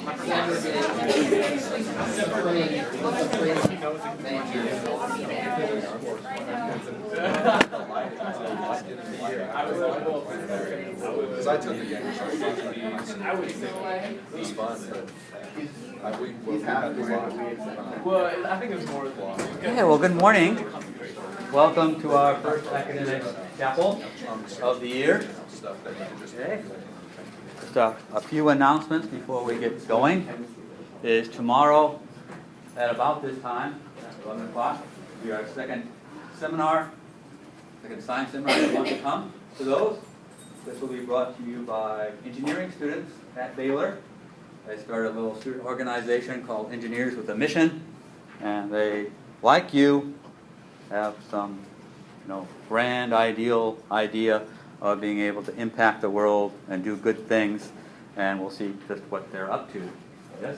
Because I took the game. It was fun. We had a lot. Well, I think it was more. Yeah, well, good morning. Welcome to our first academic chapel of the year. Okay. Just a few announcements before we get going. Is tomorrow at about this time, 11 o'clock, we have our second seminar, second science seminar. If you want to come to those, this will be brought to you by engineering students at Baylor. They started a little student organization called Engineers with a Mission, and they, like you, have some, grand ideal idea of being able to impact the world and do good things, and we'll see just what they're up to. Yes?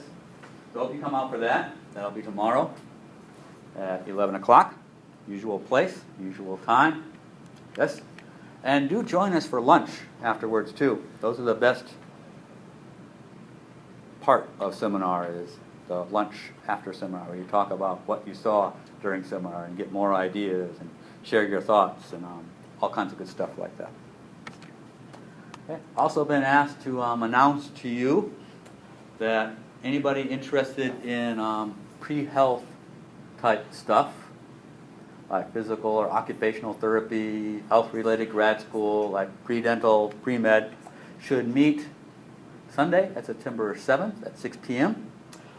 So if you come out for that, that'll be tomorrow at 11 o'clock, usual place, usual time. Yes? And do join us for lunch afterwards too. Those are the best part of seminar, is the lunch after seminar, where you talk about what you saw during seminar and get more ideas and share your thoughts and all kinds of good stuff like that. Okay. Also been asked to announce to you that anybody interested in pre-health type stuff, like physical or occupational therapy, health-related grad school, like pre-dental, pre-med, should meet Sunday at September 7th at 6 p.m.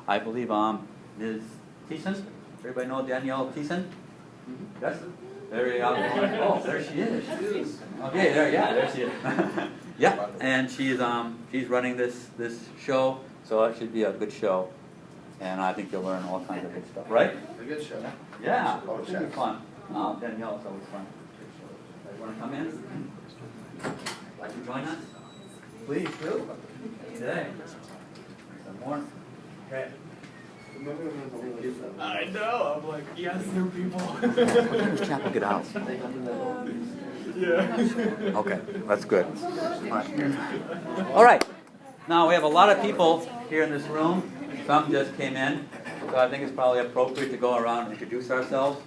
I believe Ms. Thiessen, everybody know Danielle Thiessen? Yes? There you go. Oh, there she is. Okay, there she is. Yeah, and she's running this show, so it should be a good show. And I think you'll learn all kinds of good stuff, right? A good show. Yeah, it should be fun. Oh, Danielle, it's always fun. You want to come in? Like to join us? Please do. Today. Some more. Okay. I know. I'm like, yes, there are people. What time does chapel get out? Yeah. Okay, that's good. All right. Now we have a lot of people here in this room. Some just came in, so I think it's probably appropriate to go around and introduce ourselves.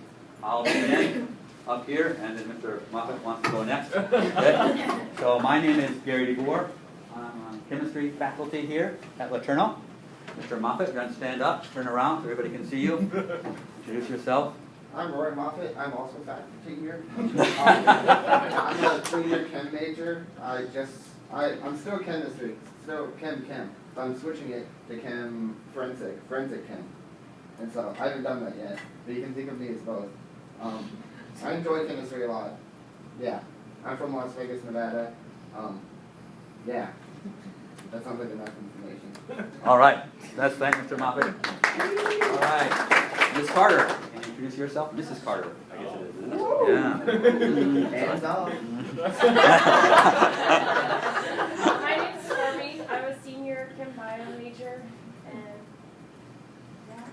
I'll begin up here, and then Mr. Moffett wants to go next. Okay. So my name is Gary DeBoer. I'm on chemistry faculty here at LeTourneau. Mr. Moffett, you're going to stand up, turn around so everybody can see you. Introduce yourself. I'm Roy Moffett. I'm also faculty here. I'm a 3-year chem major. I'm still chemistry, still chem. But I'm switching it to chem forensic chem. And so I haven't done that yet. But you can think of me as both. I enjoy chemistry a lot. Yeah. I'm from Las Vegas, Nevada. Yeah. That sounds like enough information. All right. Thanks, Mr. Moffett. All right. Ms. Carter, can you introduce yourself? Mrs. Carter, I guess it is. Yeah. Hands off. My name's Stormy. I'm a senior chem bio major, and yeah.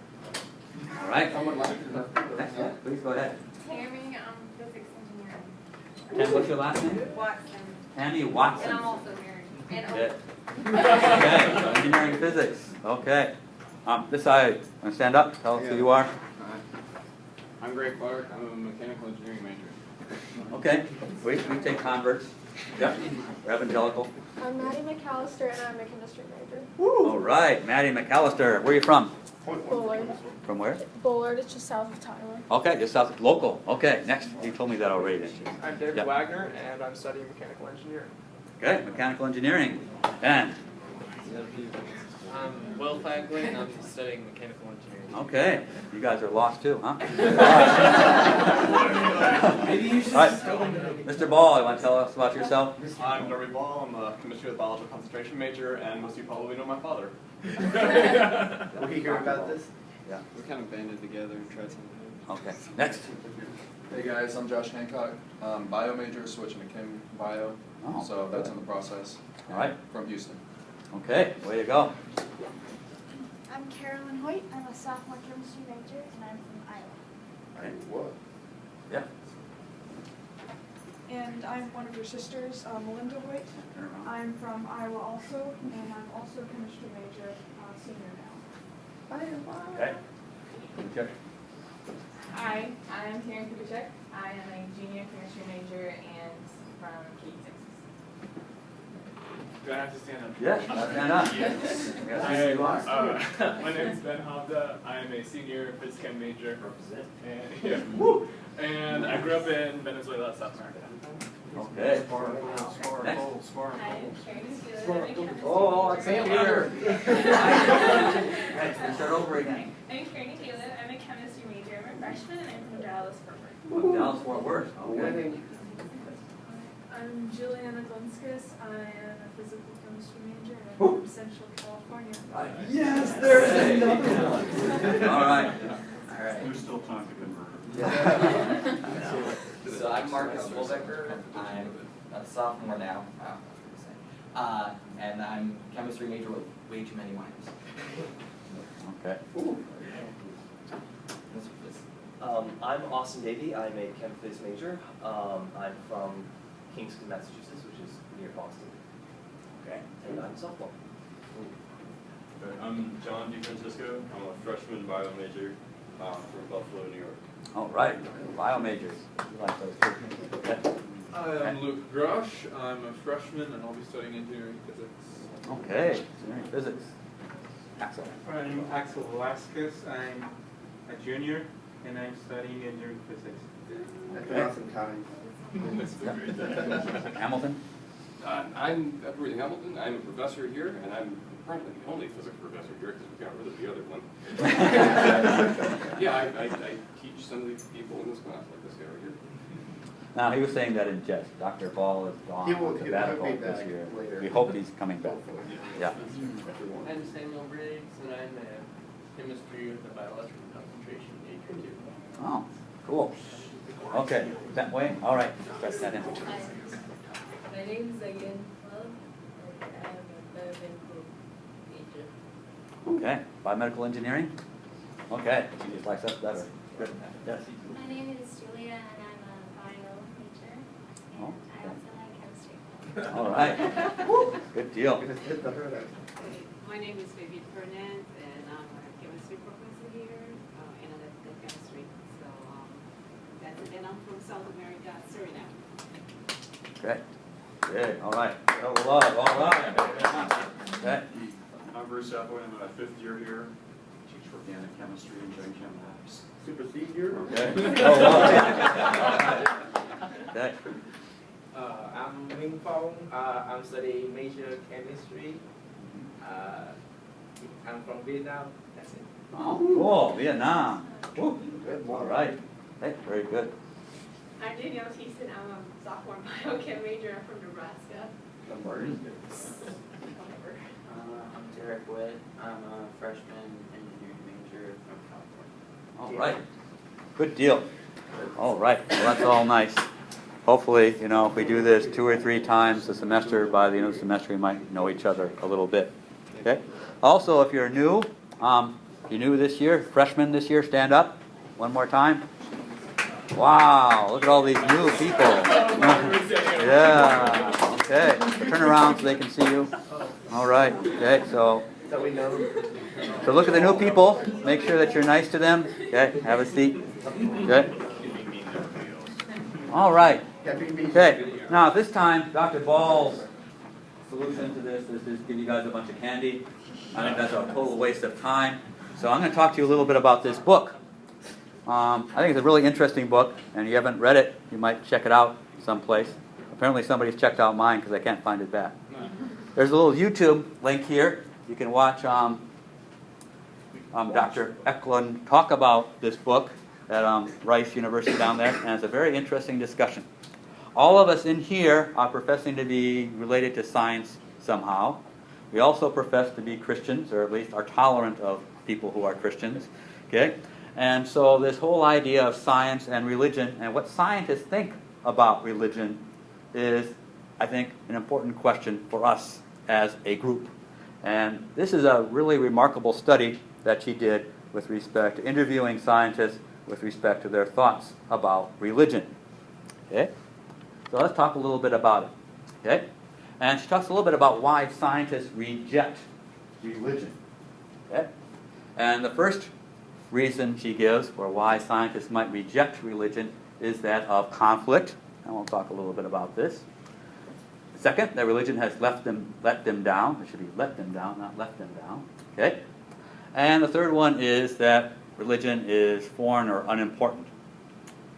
All right. Someone like to Next one, please go ahead. Tammy, I'm physics engineering. And what's your last name? Watson. Tammy Watson. And I'm also married. And Okay. Okay. So engineering physics. Okay. This side. Want to stand up? Tell us who you are. I'm Greg Clark. I'm a mechanical engineering major. Okay. We take converts. Yep. We're evangelical. I'm Maddie McAllister, and I'm a chemistry major. All right. Maddie McAllister. Where are you from? Bullard. From where? Bullard, it's just south of Tyler. Okay. Just south. Local. Okay. Next. You told me that already, didn't you? I'm David Yep. Wagner, and I'm studying mechanical engineering. Okay. Mechanical engineering. And. I'm Will Fagley, and I'm studying mechanical engineering. Okay. You guys are lost too, huh? Maybe you should All right. Mr. Ball, you want to tell us about yourself? I'm Norby Ball. I'm a chemistry with biological concentration major, and most of you probably know my father. Will he hear about this? Yeah. We kind of banded together and tried something. Okay. Next. Hey guys, I'm Josh Hancock. Bio major, switching to chem bio. Oh, So that's in the process. All right. From Houston. Okay. Way to go. I'm Carolyn Hoyt. I'm a sophomore chemistry major, and I'm from Iowa. Right. What? Yeah. And I'm one of your sisters, Melinda Hoyt. I'm from Iowa also, and I'm also a chemistry major, senior now. Okay. Okay. Hi, I'm Karen Kubichek. I am a junior chemistry major and from Katy, Texas. Do I have to stand up? Yes, stand up. Yes. Yes, you are. My name is Ben Havda. I am a senior physics chem major. And I grew up in Venezuela, South America. Okay. Hi, I'm Karen Taylor. Oh, I can't hear. Let's start over again. I'm Karen Taylor. I'm a chemistry major. I'm a freshman and I'm from Dallas, Fort Worth. Dallas, Fort Worth. Okay. I'm Juliana Gonskis. I am a physical chemistry major, and I'm from Central California. Yes, there's another one. All right. All right. There's still time to convert. So I'm Marcus Wolbecker. I'm a sophomore now. And I'm chemistry major with way too many minors. Okay. I'm Austin Davey. I'm a chem phys major. I'm from Kingston, Massachusetts, which is near Boston. Okay. And I'm a sophomore. I'm John DeFrancisco. I'm a freshman bio major from Buffalo, New York. All right. Bio majors. You like those too? Okay. Hi, I'm Luke Grosh. I'm a freshman and I'll be studying engineering physics. Okay. Engineering physics. Axel. I'm Axel Velasquez. I'm a junior and I'm studying engineering physics. Awesome County. Hamilton. I'm Rudy Hamilton. I'm a professor here, and I'm probably the only physics professor here because we got rid of the other one. Yeah, I teach some of these people in this class, like this guy right here. Now, he was saying that in jest. Dr. Ball is gone on sabbatical this year. We hope he's coming back. Yeah. I'm Samuel Briggs, and I'm a chemistry with a biological concentration major too. Oh, cool. Okay, that way? All right. Press that in. My name is Zagan Love, and I'm a biomedical major. Okay, biomedical engineering? Okay, she just likes us better. Good. Yes. My name is Julia, and I'm a bio major, and Oh, I also like chemistry. all right. Good deal. My name is Vivian Fernandez, and I'm a chemistry professor here, analytical chemistry. So that's it. And I'm from South America, Suriname. Okay. Good. All right. Oh, love. All right. Okay. I'm Bruce Hathaway. I'm a fifth year here. Teach organic chemistry and Gen Chem labs. Super senior. Okay. Oh, wow. Okay. I'm Minh Phong. I'm studying major chemistry. I'm from Vietnam. That's it. Oh, cool. Vietnam. Woo. All right. Hey, very good. I'm Danielle Thiessen. I'm a sophomore biochem major. I'm from Nebraska. I'm Derek Witt. I'm a freshman engineering major from California. All right. Good deal. All right. Well, that's all nice. Hopefully, you know, if we do this 2 or 3 times a semester, by the end of the semester, we might know each other a little bit. Okay. Also, if you're new this year, freshman this year, stand up one more time. Wow, look at all these new people. Yeah. Okay. Turn around so they can see you. All right. Okay. So look at the new people. Make sure that you're nice to them. Okay. Have a seat. Okay. All right. Okay. Now, this time, Dr. Ball's solution to this is to give you guys a bunch of candy. I think that's a total waste of time. So I'm going to talk to you a little bit about this book. I think it's a really interesting book, and if you haven't read it, you might check it out someplace. Apparently somebody's checked out mine because I can't find it back. There's a little YouTube link here. You can watch Dr. Eklund talk about this book at Rice University down there, and it's a very interesting discussion. All of us in here are professing to be related to science somehow. We also profess to be Christians, or at least are tolerant of people who are Christians. Okay? And so this whole idea of science and religion, and what scientists think about religion, is, I think, an important question for us as a group. And this is a really remarkable study that she did with respect to interviewing scientists with respect to their thoughts about religion. Okay? So let's talk a little bit about it. Okay? And she talks a little bit about why scientists reject religion. Okay? And the first reason she gives for why scientists might reject religion is that of conflict. And we'll talk a little bit about this. Second, that religion has let them down. It should be let them down, not left them down. Okay? And the third one is that religion is foreign or unimportant.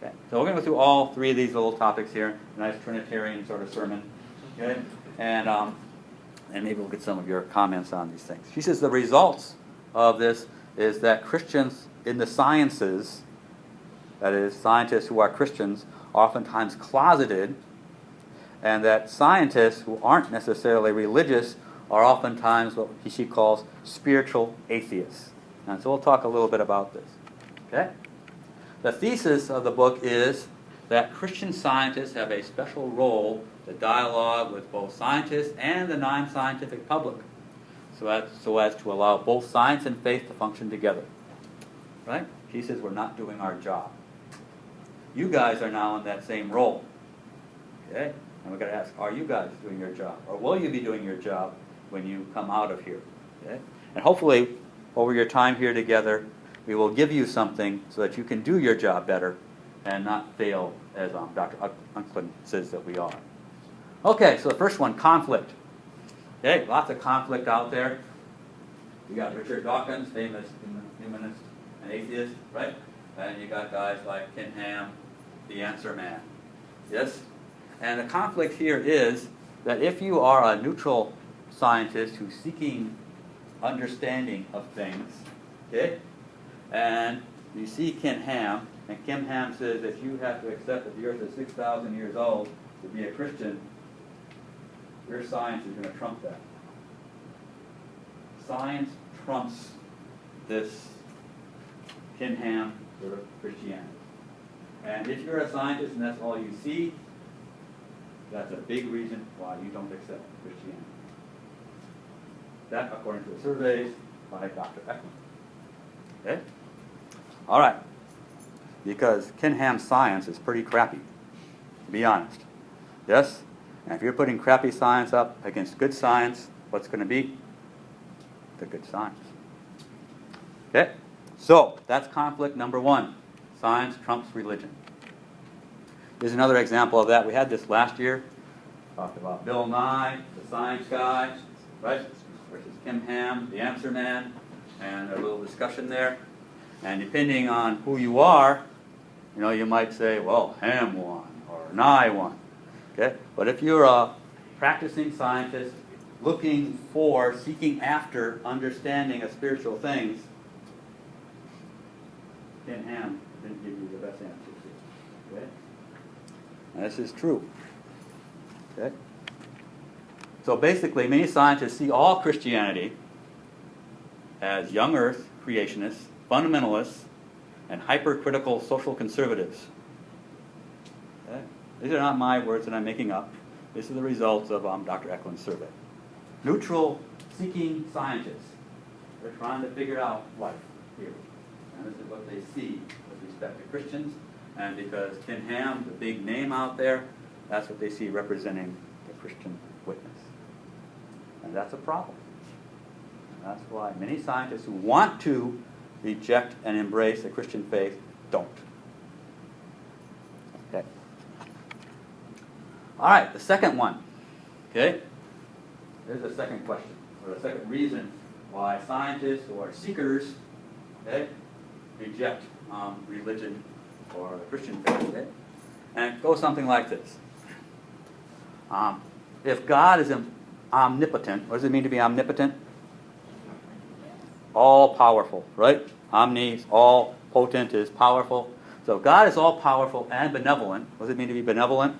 Okay? So we're going to go through all three of these little topics here. A nice Trinitarian sort of sermon. Okay? And maybe we'll get some of your comments on these things. She says the results of this is that Christians in the sciences, that is, scientists who are Christians, are oftentimes closeted, and that scientists who aren't necessarily religious are oftentimes what she calls spiritual atheists. And so we'll talk a little bit about this. Okay? The thesis of the book is that Christian scientists have a special role to dialogue with both scientists and the non-scientific public, so as to allow both science and faith to function together. Right? She says we're not doing our job. You guys are now in that same role. Okay? And we've got to ask, are you guys doing your job? Or will you be doing your job when you come out of here? Okay? And hopefully, over your time here together, we will give you something so that you can do your job better and not fail as Dr. Unklin says that we are. Okay, so the first one, conflict. Okay, lots of conflict out there. You got Richard Dawkins, famous humanist and atheist, right? And you got guys like Ken Ham, the answer man. Yes? And the conflict here is that if you are a neutral scientist who's seeking understanding of things, okay, and you see Ken Ham, and Ken Ham says that you have to accept that the earth is 6,000 years old to be a Christian, your science is going to trump that. Science trumps this Ken Ham sort of Christianity. And if you're a scientist and that's all you see, that's a big reason why you don't accept Christianity. That, according to the surveys by Dr. Eklund. Okay? All right. Because Ken Ham's science is pretty crappy, to be honest. Yes? And if you're putting crappy science up against good science, what's going to be? The good science. Okay? So, that's conflict number one. Science trumps religion. Here's another example of that. We had this last year. Talked about Bill Nye, the science guy, right? Versus Ken Ham, the answer man, and a little discussion there. And depending on who you are, you know, you might say, well, Ham won, or Nye won. Okay? But if you're a practicing scientist looking for, seeking after understanding of spiritual things, Ken Ham didn't give you the best answers. Okay? And this is true. Okay? So basically, many scientists see all Christianity as young earth creationists, fundamentalists, and hypercritical social conservatives. Okay? These are not my words that I'm making up. These are the results of Dr. Eklund's survey. Neutral, seeking scientists. They're trying to figure out life here. And this is what they see with respect to Christians. And because Ken Ham, the big name out there, that's what they see representing the Christian witness. And that's a problem. And that's why many scientists who want to reject and embrace the Christian faith don't. Okay. All right, the second one. Okay? Here's the second question, or the second reason why scientists who are seekers, okay, reject religion or the Christian faith. Okay? And it goes something like this. If God is omnipotent, what does it mean to be omnipotent? All powerful, right? Omnis, all, potent is powerful. So God is all powerful and benevolent. What does it mean to be benevolent?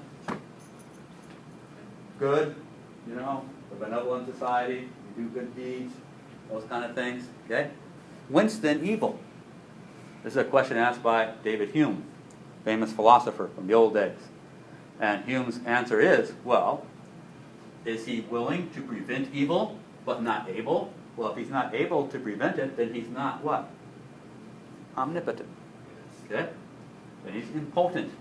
Good, you know, the benevolent society, you do good deeds, those kind of things. Okay? Whence then evil? This is a question asked by David Hume, famous philosopher from the old days. And Hume's answer is, well, is he willing to prevent evil, but not able? Well, if he's not able to prevent it, then he's not what? Omnipotent. Okay? Then he's impotent.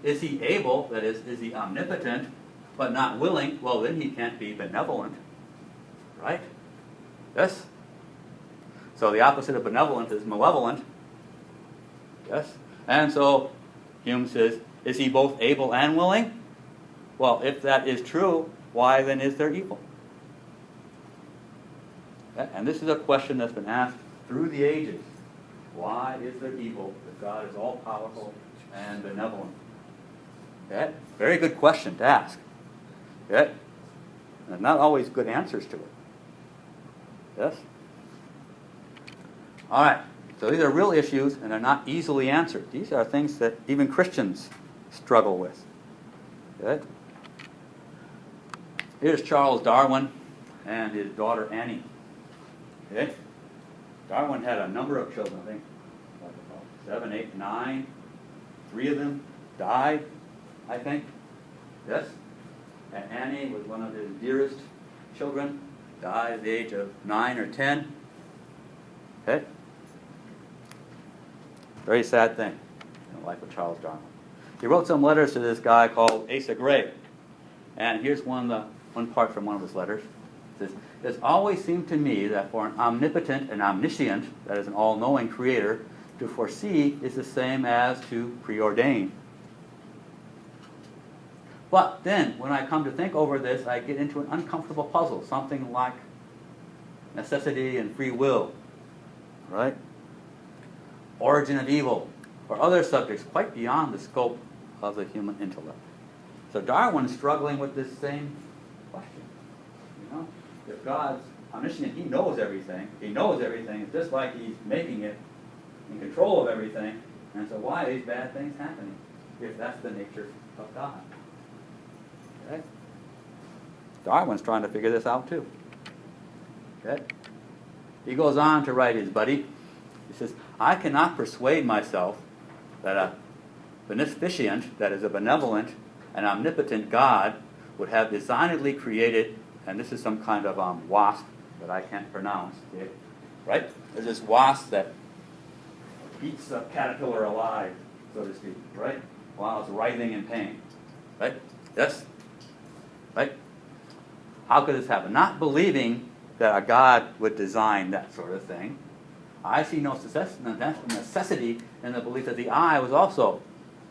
Is he able, that is he omnipotent, but not willing, well, then he can't be benevolent. Right? Yes? So the opposite of benevolent is malevolent. Yes? And so Hume says, is he both able and willing? Well, if that is true, why then is there evil? And this is a question that's been asked through the ages. Why is there evil if God is all-powerful and benevolent? Okay? Very good question to ask. Okay? And not always good answers to it. Yes? All right. So these are real issues, and they're not easily answered. These are things that even Christians struggle with. Okay? Here's Charles Darwin and his daughter Annie. Okay? Darwin had a number of children, I think, 7, 8, 9. 3 of them died, I think. Yes? And Annie was one of his dearest children, died at the age of 9 or 10. Okay? Very sad thing in the life of Charles Darwin. He wrote some letters to this guy called Asa Gray. And here's one part from one of his letters. It says, "It has always seemed to me that for an omnipotent and omniscient, that is an all-knowing creator, to foresee is the same as to preordain. But then, when I come to think over this, I get into an uncomfortable puzzle, something like necessity and free will, right? Origin of evil, or other subjects quite beyond the scope of the human intellect." So Darwin's struggling with this same question. You know, if God's omniscient, he knows everything. He knows everything. It's just like he's making it, in control of everything. And so why are these bad things happening if that's the nature of God? Okay? Darwin's trying to figure this out too. Okay? He goes on to write his buddy. He says, "I cannot persuade myself that a beneficent, that is a benevolent and omnipotent God, would have designedly created," and this is some kind of wasp that I can't pronounce. Okay? Right? There's this wasp that eats a caterpillar alive, so to speak, right? While it's writhing in pain. Right? Yes? Right? How could this happen? Not believing that a God would design that sort of thing, I see no necessity in the belief that the eye was also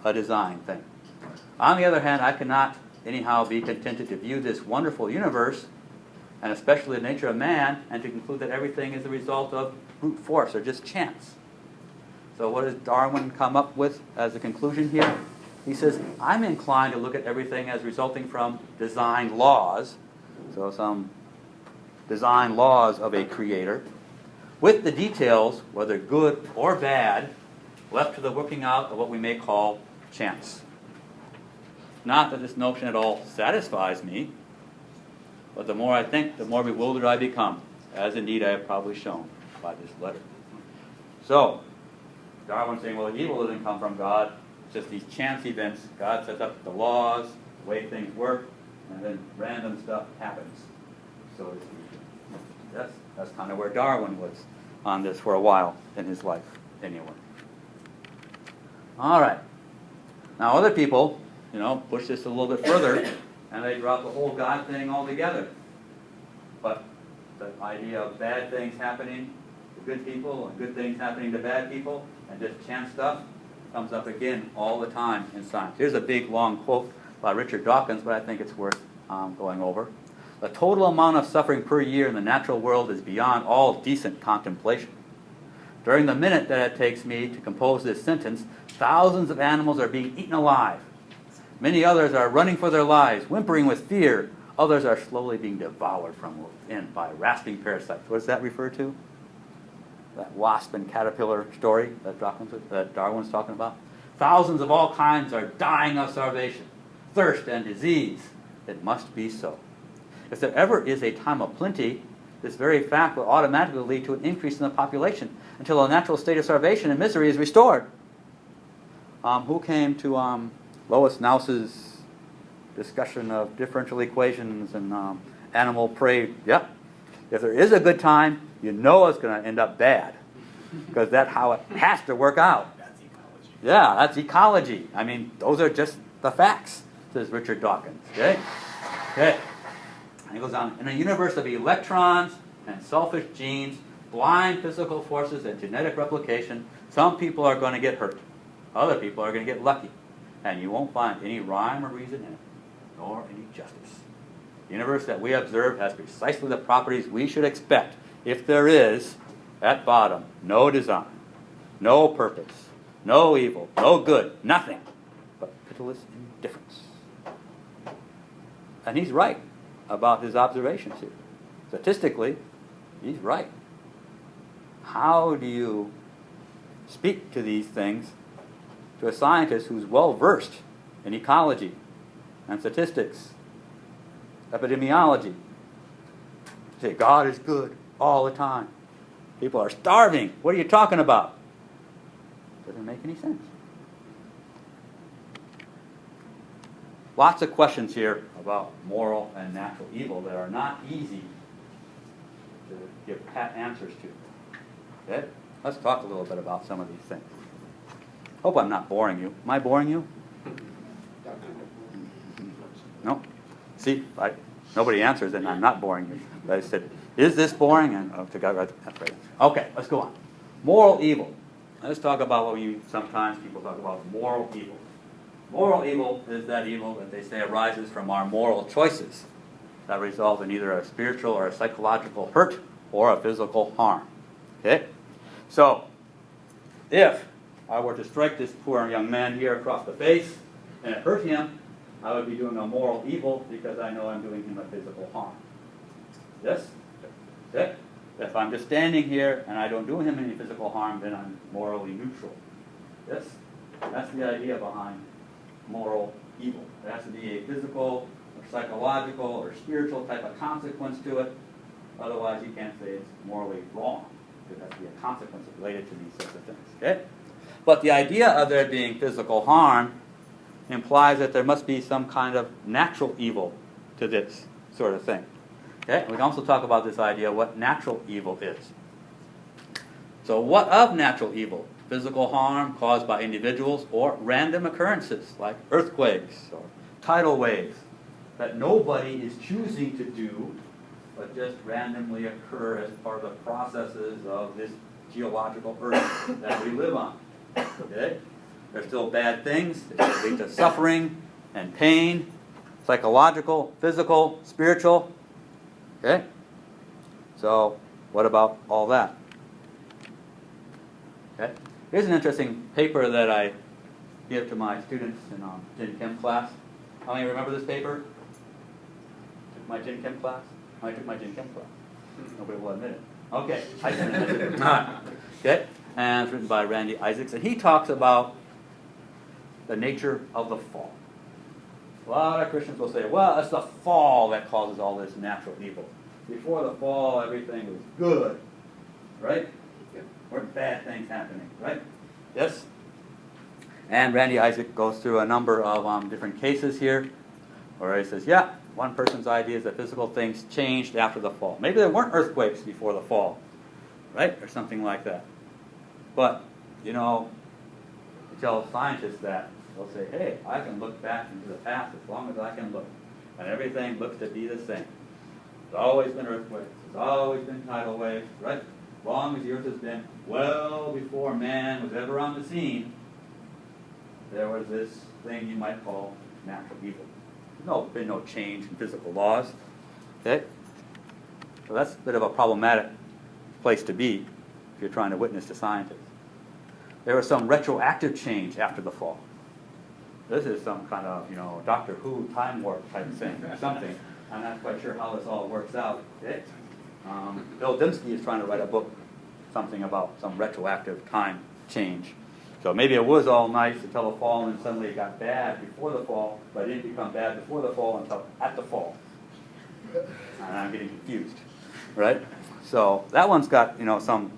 a design thing. On the other hand, I cannot anyhow be contented to view this wonderful universe, and especially the nature of man, and to conclude that everything is the result of brute force or just chance. So what does Darwin come up with as a conclusion here? He says, I'm inclined to look at everything as resulting from design laws, so some design laws of a creator, with the details, whether good or bad, left to the working out of what we may call chance. Not that this notion at all satisfies me, but the more I think, the more bewildered I become, as indeed I have probably shown by this letter. So, Darwin's saying, well, evil doesn't come from God, it's just these chance events. God sets up the laws, the way things work, and then random stuff happens, so to speak. That's kind of where Darwin was on this for a while in his life, anyway. All right. Now other people, push this a little bit further, and they drop the whole God thing altogether. But the idea of bad things happening to good people and good things happening to bad people and just chance stuff comes up again all the time in science. Here's a big, long quote by Richard Dawkins, but I think it's worth going over. The total amount of suffering per year in the natural world is beyond all decent contemplation. During the minute that it takes me to compose this sentence, thousands of animals are being eaten alive. Many others are running for their lives, whimpering with fear. Others are slowly being devoured from within by rasping parasites. What does that refer to? That wasp and caterpillar story that Darwin's talking about? Thousands of all kinds are dying of starvation, thirst, and disease. It must be so. If there ever is a time of plenty, this very fact will automatically lead to an increase in the population until a natural state of starvation and misery is restored. Who came to Lois Knauss's discussion of differential equations and animal prey? Yep. If there is a good time, you know it's going to end up bad, because that's how it has to work out. That's ecology. Yeah, that's ecology. I mean, those are just the facts, says Richard Dawkins. Okay? Okay. And it goes on. In a universe of electrons and selfish genes, blind physical forces, and genetic replication, some people are going to get hurt. Other people are going to get lucky. And you won't find any rhyme or reason in it, nor any justice. The universe that we observe has precisely the properties we should expect if there is, at bottom, no design, no purpose, no evil, no good, nothing but pitiless indifference. And he's right about his observations here. Statistically, he's right. How do you speak to these things to a scientist who's well versed in ecology and statistics, epidemiology? Say, God is good all the time. People are starving. What are you talking about? Doesn't make any sense. Lots of questions here about moral and natural evil that are not easy to give pat answers to. Okay? Let's talk a little bit about some of these things. Hope I'm not boring you. Am I boring you? No? See, nobody answers and I'm not boring you. But I said, is this boring? And that's right. Okay, let's go on. Moral evil. Let's talk about what sometimes people talk about moral evil. Moral evil is that evil that they say arises from our moral choices that result in either a spiritual or a psychological hurt or a physical harm. Okay? So, if I were to strike this poor young man here across the face and it hurt him, I would be doing a moral evil because I know I'm doing him a physical harm. Yes? Okay? If I'm just standing here and I don't do him any physical harm, then I'm morally neutral. Yes? That's the idea behind moral evil. There has to be a physical or psychological or spiritual type of consequence to it. Otherwise, you can't say it's morally wrong. There has to be a consequence related to these sorts of things. Okay? But the idea of there being physical harm implies that there must be some kind of natural evil to this sort of thing. Okay? We can also talk about this idea of what natural evil is. So what of natural evil? Physical harm caused by individuals or random occurrences like earthquakes or tidal waves that nobody is choosing to do but just randomly occur as part of the processes of this geological earth that we live on. Okay? They're still bad things. They lead to suffering and pain, psychological, physical, spiritual. Okay? So, what about all that? Okay? Here's an interesting paper that I give to my students in Gen Chem class. How many remember this paper? Took my Gen Chem class? I took my Gen Chem class. Nobody will admit it. Okay. Okay? And it's written by Randy Isaacs. And he talks about the nature of the fall. A lot of Christians will say, well, it's the fall that causes all this natural evil. Before the fall, everything was good. Right? Weren't bad things happening, right? Yes? And Randy Isaac goes through a number of different cases here where he says, yeah, one person's idea is that physical things changed after the fall. Maybe there weren't earthquakes before the fall, right? Or something like that. But, you tell scientists that, they'll say, hey, I can look back into the past as long as I can look. And everything looks to be the same. There's always been earthquakes. There's always been tidal waves, right? As long as the earth has been well before man was ever on the scene, there was this thing you might call natural evil. There's been no change in physical laws. Okay? So that's a bit of a problematic place to be if you're trying to witness to scientists. There was some retroactive change after the fall. This is some kind of, Doctor Who time warp type thing or something. I'm not quite sure how this all works out. Okay? Bill Dembski is trying to write a book, something about some retroactive time change. So maybe it was all nice until the fall, and then suddenly it got bad before the fall, but it didn't become bad before the fall until at the fall. And I'm getting confused, right? So that one's got, some,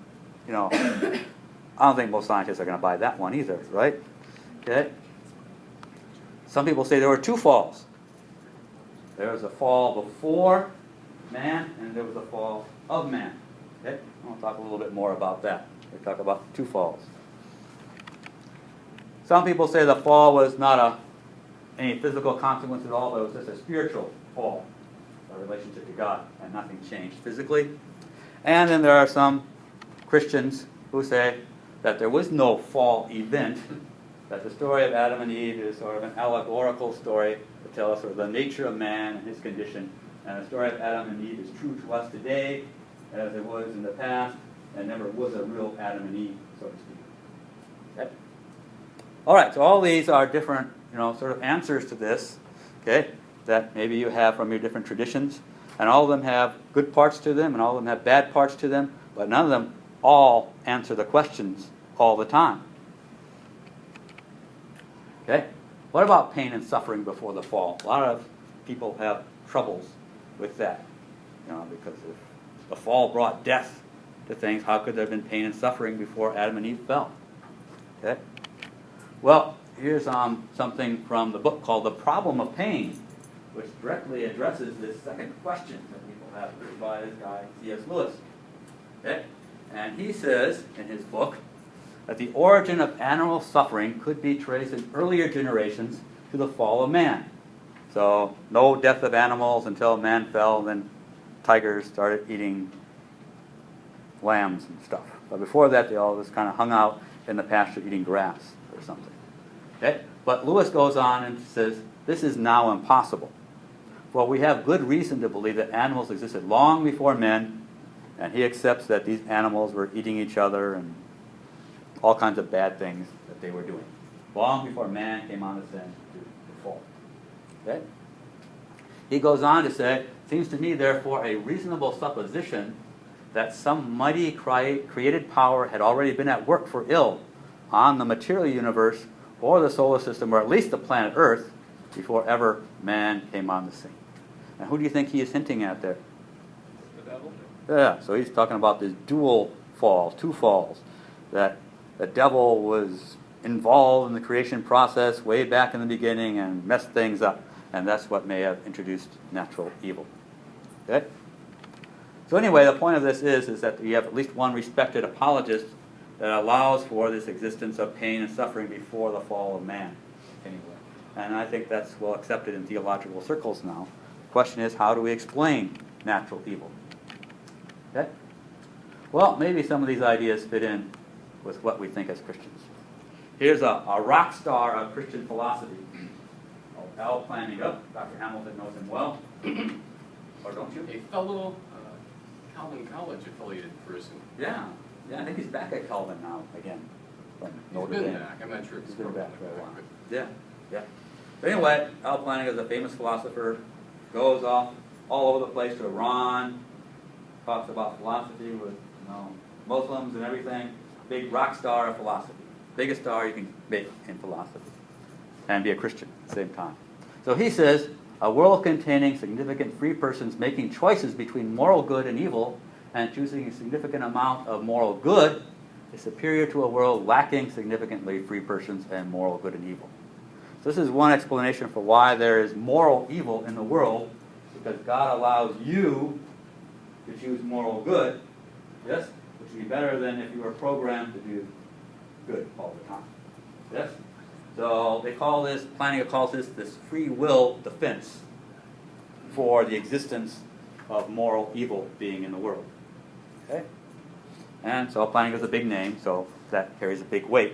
I don't think most scientists are going to buy that one either, right? Okay. Some people say there were two falls. There was a fall before man, and there was a fall of man. Okay? I'll talk a little bit more about that. We'll talk about two falls. Some people say the fall was not any physical consequence at all, but it was just a spiritual fall, our relationship to God, and nothing changed physically. And then there are some Christians who say that there was no fall event, that the story of Adam and Eve is sort of an allegorical story to tell us sort of the nature of man and his condition. And the story of Adam and Eve is true to us today as it was in the past, and never was a real Adam and Eve, so to speak. Okay? All right, so all these are different, sort of answers to this, okay, that maybe you have from your different traditions. And all of them have good parts to them, and all of them have bad parts to them, but none of them all answer the questions all the time. Okay? What about pain and suffering before the fall? A lot of people have troubles with that, because if the fall brought death to things, how could there have been pain and suffering before Adam and Eve fell? Okay? Well, here's something from the book called The Problem of Pain, which directly addresses this second question that people have, written by this guy, C.S. Lewis. Okay? And he says in his book that the origin of animal suffering could be traced in earlier generations to the fall of man. So, no death of animals until man fell, and then tigers started eating lambs and stuff. But before that, they all just kind of hung out in the pasture eating grass or something. Okay? But Lewis goes on and says, this is now impossible. For we have good reason to believe that animals existed long before men, and he accepts that these animals were eating each other and all kinds of bad things that they were doing, long before man came on the scene to fall. Okay? He goes on to say, seems to me, therefore, a reasonable supposition that some mighty created power had already been at work for ill on the material universe or the solar system, or at least the planet Earth, before ever man came on the scene. And who do you think he is hinting at there? The devil? Yeah, so he's talking about this dual fall, two falls, that the devil was involved in the creation process way back in the beginning and messed things up. And that's what may have introduced natural evil. Okay? So anyway, the point of this is that you have at least one respected apologist that allows for this existence of pain and suffering before the fall of man. Anyway. And I think that's well accepted in theological circles now. The question is, how do we explain natural evil? Okay? Well, maybe some of these ideas fit in with what we think as Christians. Here's a rock star of Christian philosophy. Al Plantinga. Dr. Hamilton knows him well. Or don't you? A fellow Calvin College affiliated person. Yeah, I think he's back at Calvin now again. From He's Notre been Dame. back. I'm not sure if He's it's been back for a permanently while. back, Yeah. But anyway, Al Plantinga is a famous philosopher, goes off all over the place to Iran, talks about philosophy with Muslims and everything. Big rock star of philosophy. Biggest star you can make in philosophy. And be a Christian at the same time. So he says, a world containing significant free persons making choices between moral good and evil and choosing a significant amount of moral good is superior to a world lacking significantly free persons and moral good and evil. So this is one explanation for why there is moral evil in the world, because God allows you to choose moral good, yes, which would be better than if you were programmed to do good all the time. Yes? So they call this, Plantinga calls this free will defense for the existence of moral evil being in the world. Okay? And so Plantinga is a big name, so that carries a big weight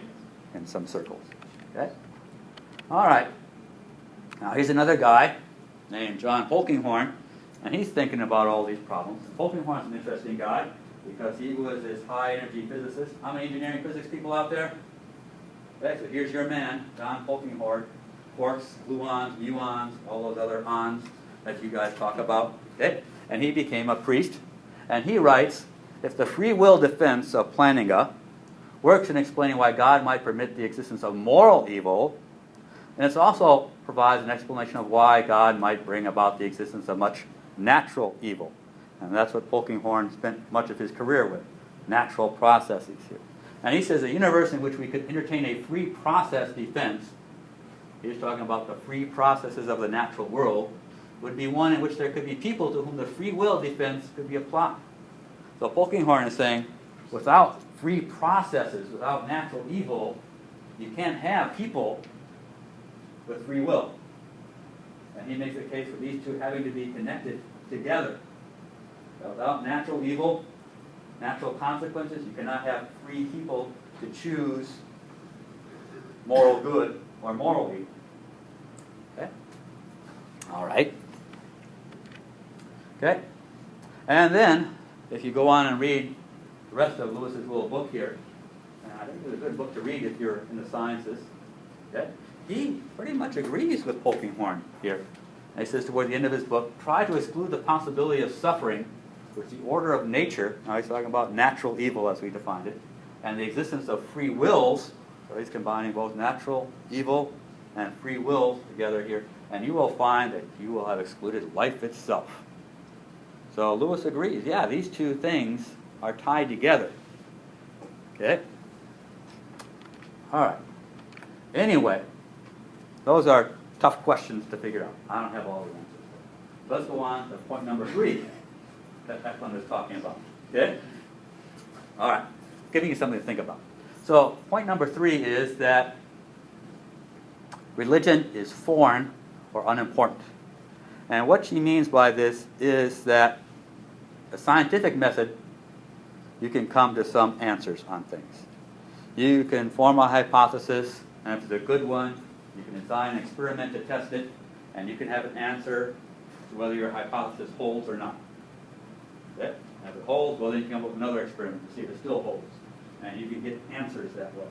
in some circles. Okay? All right. Now here's another guy named John Polkinghorne, and he's thinking about all these problems. Polkinghorne's an interesting guy because he was this high-energy physicist. How many engineering physics people out there? Okay, so here's your man, John Polkinghorne. Quarks, gluons, muons, all those other ons that you guys talk about. Okay? And he became a priest. And he writes, if the free will defense of Plantinga works in explaining why God might permit the existence of moral evil, and it also provides an explanation of why God might bring about the existence of much natural evil. And that's what Polkinghorne spent much of his career with, natural processes here. And he says a universe in which we could entertain a free process defense, he's talking about the free processes of the natural world, would be one in which there could be people to whom the free will defense could be applied. So Polkinghorne is saying, without free processes, without natural evil, you can't have people with free will. And he makes a case for these two having to be connected together. Without natural evil, natural consequences, you cannot have free people to choose moral good or moral evil. Okay? All right. Okay? And then, if you go on and read the rest of Lewis's little book here, and I think it's a good book to read if you're in the sciences, okay? He pretty much agrees with Polkinghorne here. And he says toward the end of his book, try to exclude the possibility of suffering, which the order of nature, now he's talking about natural evil as we defined it, and the existence of free wills, so he's combining both natural evil and free will together here, and you will find that you will have excluded life itself. So Lewis agrees, yeah, these two things are tied together. Okay? All right. Anyway, those are tough questions to figure out. I don't have all the answers. Let's go on to point number 3 that Eklund is talking about. Okay? All right. Giving you something to think about. So point number 3 is that religion is foreign or unimportant. And what she means by this is that a scientific method, you can come to some answers on things. You can form a hypothesis, and if it's a good one, you can design an experiment to test it, and you can have an answer to whether your hypothesis holds or not. Okay? And if it holds, well, then you can come up with another experiment to see if it still holds. And you can get answers that way.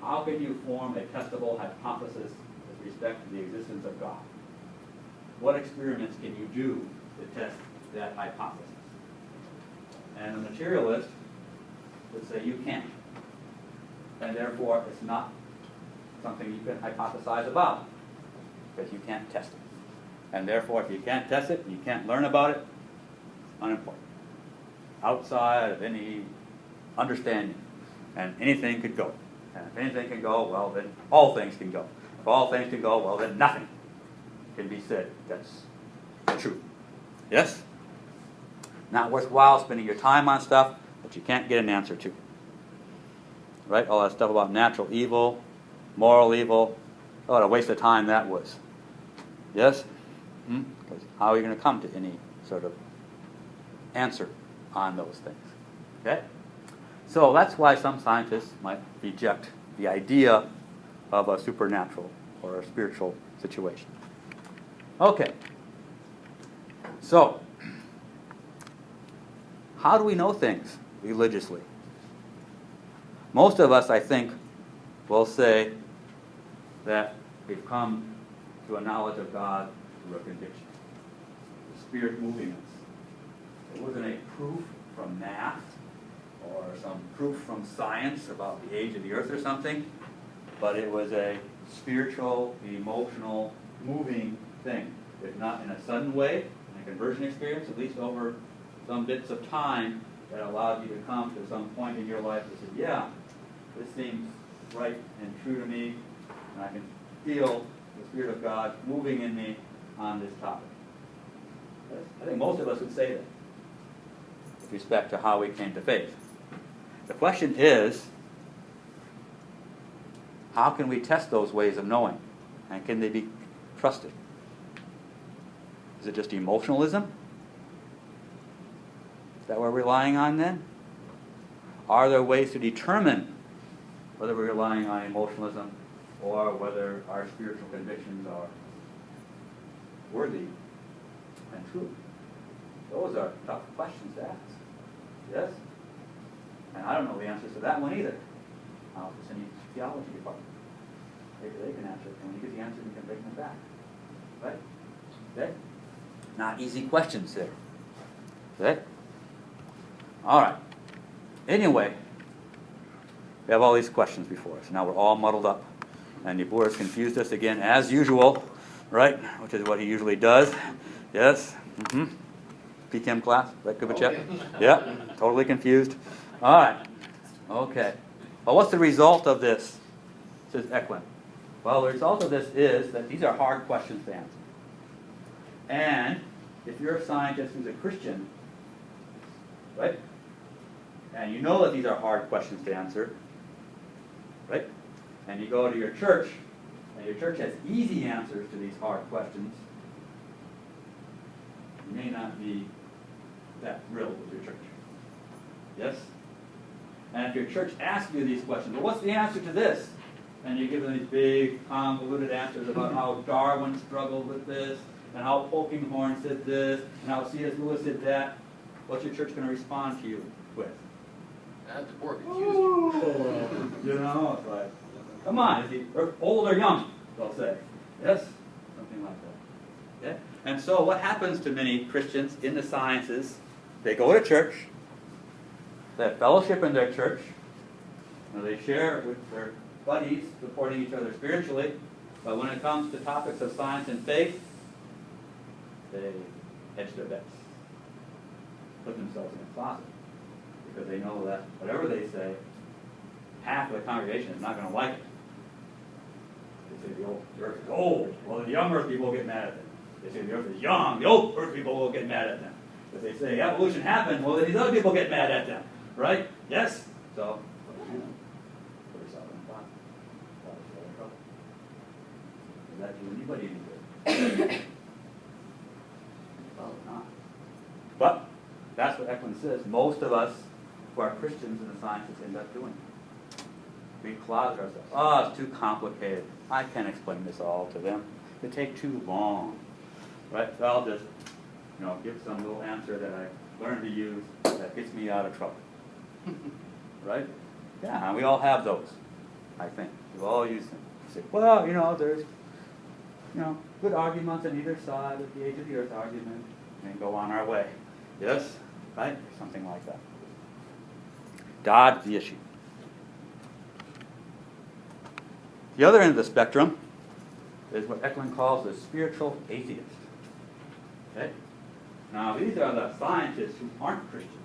How can you form a testable hypothesis with respect to the existence of God? What experiments can you do to test that hypothesis? And the materialist would say you can't. And therefore, it's not something you can hypothesize about, because you can't test it. And therefore, if you can't test it, you can't learn about it, it's unimportant. Outside of any understanding, and anything could go. And if anything can go, well, then all things can go. If all things can go, well, then nothing can be said that's true. Yes? Not worthwhile spending your time on stuff that you can't get an answer to. Right? All that stuff about natural evil, moral evil. Oh, what a waste of time that was. Yes? Because how are you going to come to any sort of answer on those things? Okay? So that's why some scientists might reject the idea of a supernatural or a spiritual situation. Okay. So, how do we know things religiously? Most of us, I think, will say that we've come to a knowledge of God through a conviction. The Spirit moving us. It wasn't a proof from math or some proof from science about the age of the earth or something, but it was a spiritual, emotional, moving thing. If not in a sudden way, in a conversion experience, at least over some bits of time that allowed you to come to some point in your life that said, yeah, this seems right and true to me, and I can feel the Spirit of God moving in me on this topic. I think most of us would say that with respect to how we came to faith. The question is, how can we test those ways of knowing? And can they be trusted? Is it just emotionalism? Is that what we're relying on then? Are there ways to determine whether we're relying on emotionalism or whether our spiritual convictions are worthy and true? Those are tough questions to ask. Yes? And I don't know the answers to that one either. If it's in the theology department. Maybe they can answer it, and when you get the answer, you can bring them back. Right? Okay? Not easy questions there. Okay? All right. Anyway, we have all these questions before us. Now we're all muddled up. And Niebuhr has confused us again, as usual, right? Which is what he usually does. Yes? PChem class, right, Kubitschek? Okay. Yeah, totally confused. All right. Okay. Well, what's the result of this? Says Eklund. Well, the result of this is that these are hard questions to answer. And if you're a scientist who's a Christian, right? And you know that these are hard questions to answer, right? And you go to your church and your church has easy answers to these hard questions, you may not be that thrilled with your church. Yes? And if your church asks you these questions, well, what's the answer to this? And you give them these big, convoluted answers about how Darwin struggled with this, and how Polkinghorne said this, and how C.S. Lewis did that. What's your church going to respond to you with? That's the board. You know, it's like, come on, is he old or young? They'll say. Yes? Something like that. Yeah? And so what happens to many Christians in the sciences? They go to church, they have fellowship in their church, and they share with their buddies, supporting each other spiritually, but when it comes to topics of science and faith, they hedge their bets, put themselves in a closet, because they know that whatever they say, half of the congregation is not going to like it. They say the earth is old. Well, the young earth people will get mad at them. They say the earth is young. The old earth people will get mad at them. If they say evolution happened, well, then these other people get mad at them. Right? Yes? So, you know, put yourself in a closet. Does that do anybody any good? Probably not. But that's what Eklund says. Most of us who are Christians in the sciences end up doing. We closet ourselves. Oh, it's too complicated. I can't explain this all to them. It would take too long. Right? So I'll just, give some little answer that I learned to use that gets me out of trouble. Right? Yeah, and we all have those, I think. We all use them. You say, well, there's, good arguments on either side of the age of the earth argument, and go on our way. Yes? Right? Something like that. Dodge the issue. The other end of the spectrum is what Eklund calls the spiritual atheist. Okay? Now, these are the scientists who aren't Christians,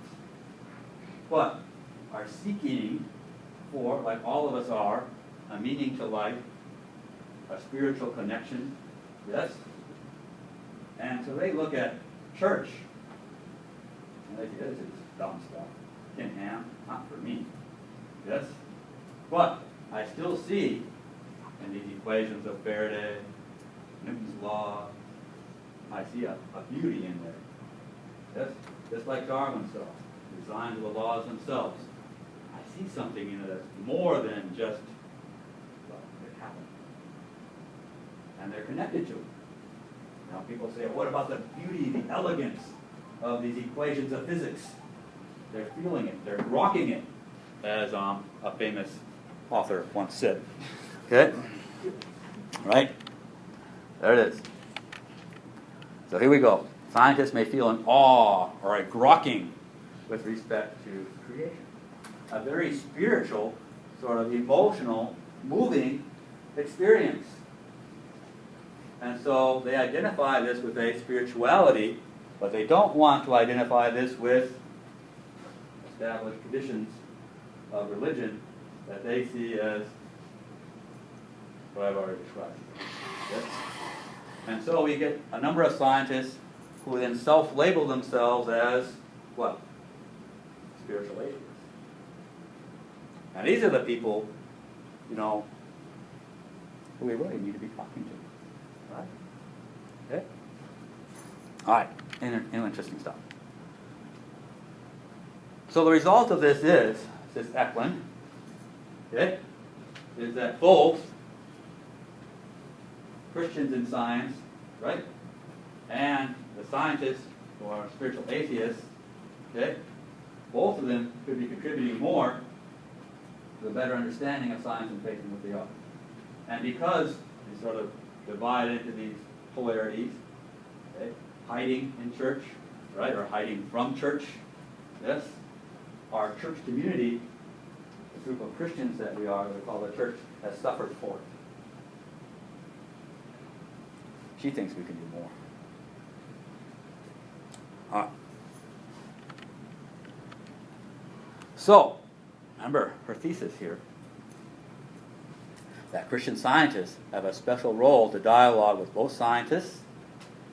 but are seeking for, like all of us are, a meaning to life, a spiritual connection, yes? And so they look at church, and they say, this is dumb stuff. Kim Ham, not for me. Yes? But I still see in these equations of Faraday, Newton's law, I see a beauty in there. Yes? Just like Darwin saw, designed to the laws themselves. I see something in it that's more than just, well, it happened. And they're connected to it. Now people say, what about the beauty, the elegance of these equations of physics? They're feeling it, they're rocking it, as a famous author once said. Okay? Right? There it is. So here we go. Scientists may feel an awe or a grokking with respect to creation. A very spiritual, sort of emotional, moving experience. And so they identify this with a spirituality, but they don't want to identify this with established traditions of religion that they see as what I've already described. Yes? And so we get a number of scientists who then self-label themselves as what? Spiritual atheists. And these are the people, who we really need to be talking to. Right? Okay? All right. Interesting stuff. So the result of this is, says Eklund, okay, is that both Christians in science, right, and the scientists who are spiritual atheists, okay, both of them could be contributing more to a better understanding of science and faith than what they are. And because they sort of divide into these polarities, okay, hiding in church, right, or hiding from church, yes, our church community, the group of Christians that we are, we call the church, has suffered for it. She thinks we can do more. All right. So, remember her thesis here, that Christian scientists have a special role to dialogue with both scientists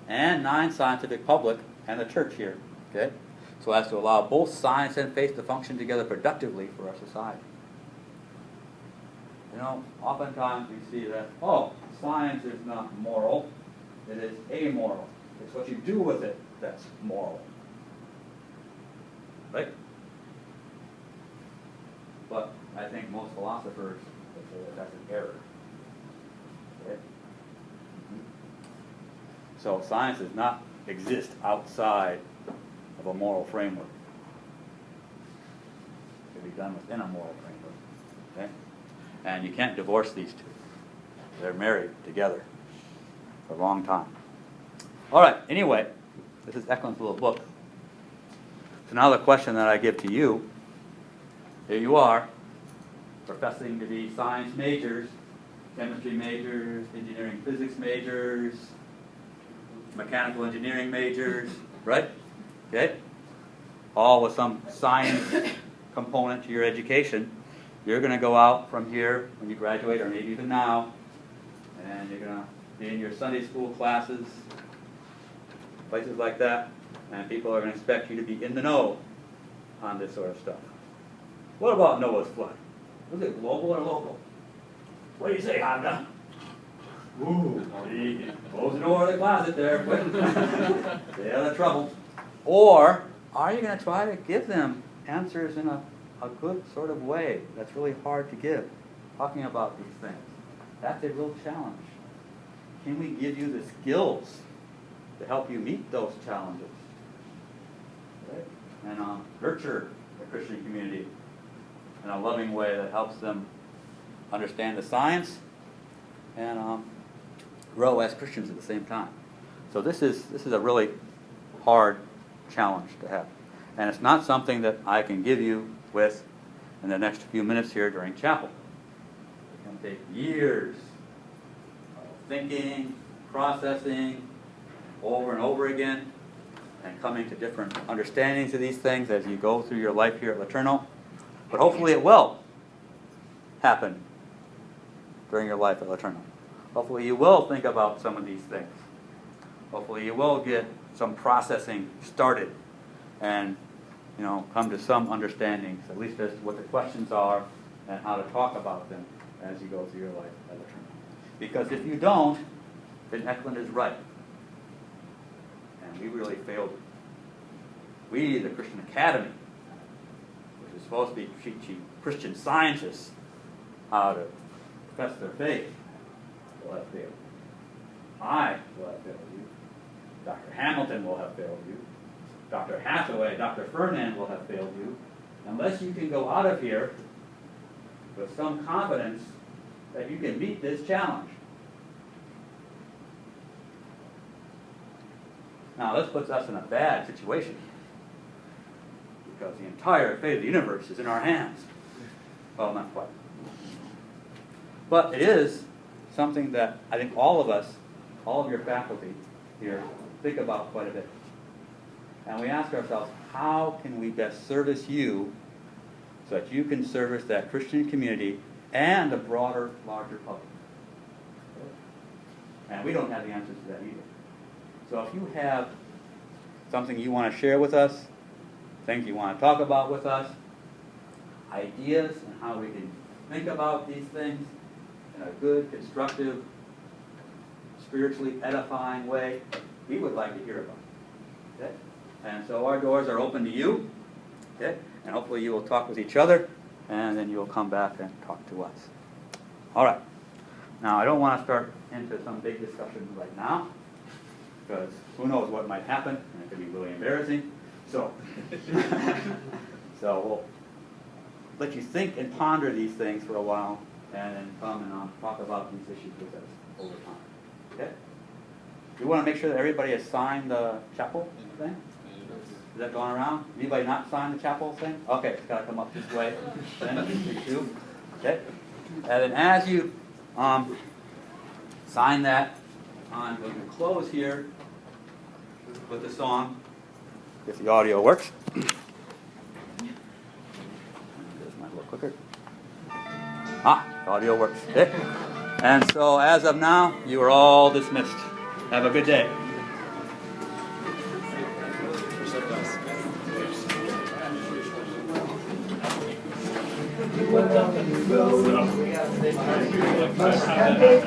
and non-scientific public and the church here, okay? So as to allow both science and faith to function together productively for our society. Oftentimes we see that, science is not moral, it is amoral. It's what you do with it that's moral. Right? But I think most philosophers would say that that's an error. Okay? So science does not exist outside of a moral framework. It can be done within a moral framework. Okay? And you can't divorce these two. They're married together for a long time. All right, anyway, this is Eklund's little book. So now the question that I give to you, here you are, professing to be science majors, chemistry majors, engineering physics majors, mechanical engineering majors, right? Okay? All with some science component to your education. You're going to go out from here when you graduate, or maybe even now, and you're going to be in your Sunday school classes, places like that, and people are going to expect you to be in the know on this sort of stuff. What about Noah's flood? Was it global or local? What do you say, Hamda? Ooh, close the door of the closet there, quick. Stay out of trouble. Or are you going to try to give them answers in a good sort of way that's really hard to give, talking about these things? That's a real challenge. Can we give you the skills to help you meet those challenges? Right? And nurture the Christian community in a loving way that helps them understand the science and grow as Christians at the same time. So this is a really hard challenge to have. And it's not something that I can give you with in the next few minutes here during chapel. It's going to take years of thinking, processing, over and over again, and coming to different understandings of these things as you go through your life here at LeTourneau. But hopefully it will happen during your life at LeTourneau. Hopefully you will think about some of these things. Hopefully you will get some processing started and come to some understandings, at least as to what the questions are and how to talk about them as you go through your life at LeTourneau. Because if you don't, then Eklund is right. And we really failed. We, the Christian Academy, which is supposed to be teaching Christian scientists how to profess their faith, will have failed. I will have failed you. Dr. Hamilton will have failed you. Dr. Hathaway, Dr. Fernand will have failed you, unless you can go out of here with some confidence that you can meet this challenge. Now, this puts us in a bad situation, because the entire fate of the universe is in our hands. Well, not quite. But it is something that I think all of us, all of your faculty here, think about quite a bit. And we ask ourselves, how can we best service you so that you can service that Christian community and a broader, larger public? And we don't have the answers to that either. So if you have something you want to share with us, things you want to talk about with us, ideas on how we can think about these things in a good, constructive, spiritually edifying way, we would like to hear about it. Okay? And so our doors are open to you, okay? And hopefully you will talk with each other, and then you will come back and talk to us. All right. Now, I don't want to start into some big discussion right now, because who knows what might happen, and it could be really embarrassing. So, we'll let you think and ponder these things for a while, and then come and talk about these issues with us over time. Okay? You want to make sure that everybody has signed the chapel thing? Is that going around? Anybody not signed the chapel thing? Okay, it's got to come up this way. Then you do. Okay? And then as you sign that, we're going to close here with the song, if the audio works. There's my little clicker. The audio works. Okay? And so as of now, you are all dismissed. Have a good day. Must have it